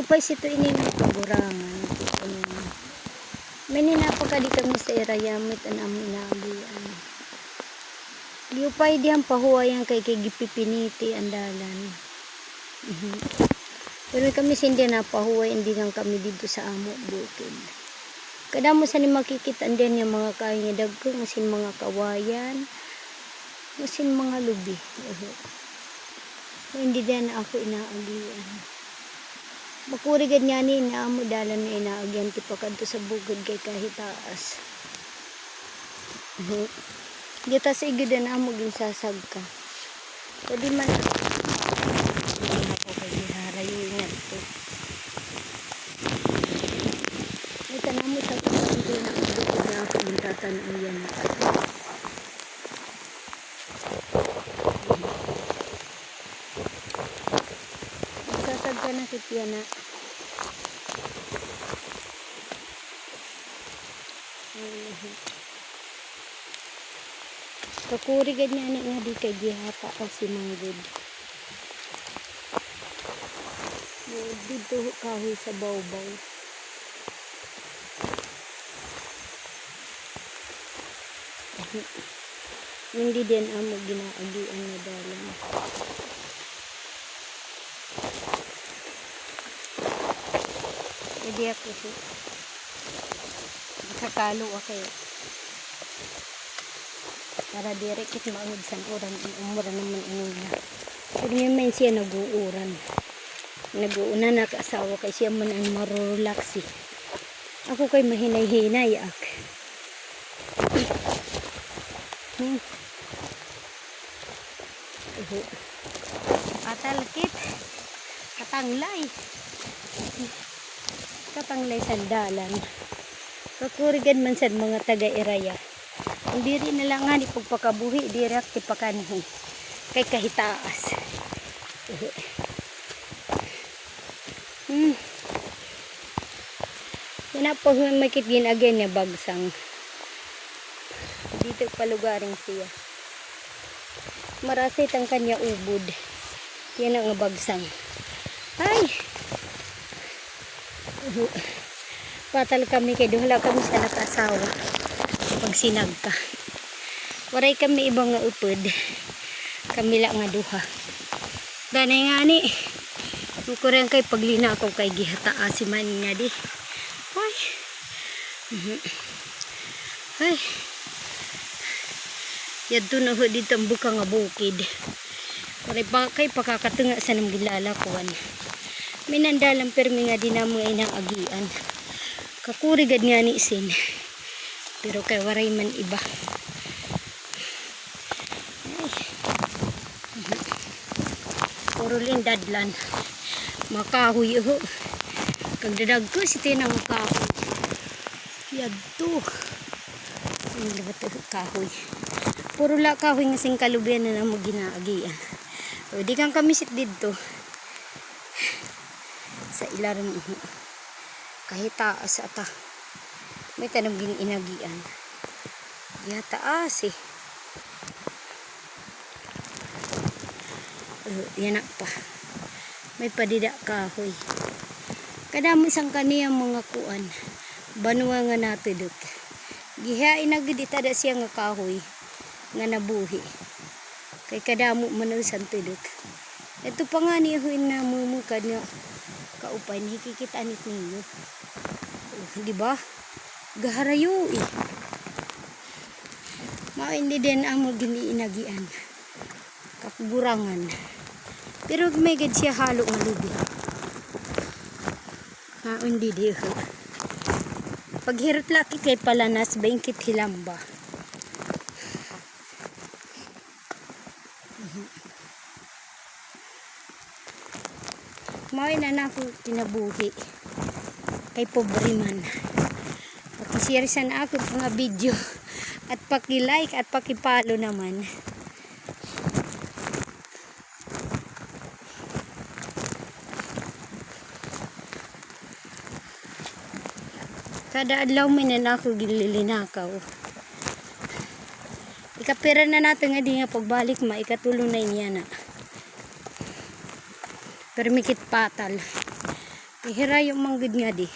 Liupay sito ini pagurangan. May ninapakadi kami sa irayamit anam inagian. Liupay diyan pahuwayan kay gipipiniti andalan. Pero kami hindi na pahuway, hindi lang kami dito sa amo bukid. Kadamo sa ni makikita din yung mga kain niya dagko, masin mga kawayan, masin mga lubi. Hindi din ako inaagian. Makurigad niya ni inaamo dalan na inaagyan tipakad to sa bukid kay kahit taas. Dito sa igid na amo ginsasag ka. Pwede man harayuin nga ito. May tanam mo sa hindi na bukid na ako yung tatanayan. Magsasag ka na kitya na. Kakurigad niya nga di kay gihata kasi manggod. Dito kahoy sa bawbaw. Hindi din amo ginaagian na dalan. Hindi ako siya. Nakakalo ako. Para direct maungod sa uran. Umura naman inuna. Pero ngayon siya nag-uuran. Nag-uuna na kaasawa kay siya man ang marurelax eh. Ako kay mahinay-hinay ak. Atalkit. Katanglay. Katanglay sandalan. Kakurigan man sa mga taga-iraya. Hindi rin na lang nga di pagpakabuhi. Direct ipakanihin. Kay kahitaas. Yan po makit ginagyan niya bagsang. Dito palugaring siya. Marasit ang kanya ubod. Yan ang bagsang. Ay! Patal kami kay duhala kami sa nakasawa. Pag sinag ka. Waray kami ibang nga upod. Kami lang nga duha. Danay nga ni. Mukurang kay paglina ako kay gihata si man nga di. Ay. Ay. Yadto na ho dito ang buka nga bukid. Waray pa kay pakakatunga sa nang gilalakuan. May nandalang permi nga din na mga inang agian. Kakurigad nga ni isin. Pero kay waray man iba. Puro lindadlan. Makahoy ho. Kagdadag ko si tinang kahoy. Yadto. Hindi ba ito kahoy? Puro la kahoy nga sing kalubian na mo ginaagian. O di kang kamisit dito. Sa ilaran kahit taas ata. May tanong ging inagian. Ya taas eh. Yan pa. May padida kahoy. Kadamo isang kaniyang mga kuan. Banwa nga natudok. Gihain na gid tada siya nga kahoy nga nabuhi. Kay kadamo man sa tudok. Ito pa nga niya huin na mumukad nga kaupay nakikita ni ninyo. Di ba? Gaharayo eh. Hindi din ang giniinagian. Kakugurangan. Pero may gad siya halo nga lubi. Hindi di ho. Paghirot laki kay palanas, bangkit hilamba. Mawin na ako tinabuhi. Kay pobre man. Pakisirisan ako mga video. At paki-like at paki-follow naman. Kada adlaw may na ako gililinakaw. Ikapira na natin nga di nga pagbalik maikatulong na niya na. Pero mikit patal. Ihirayo manggid nga di.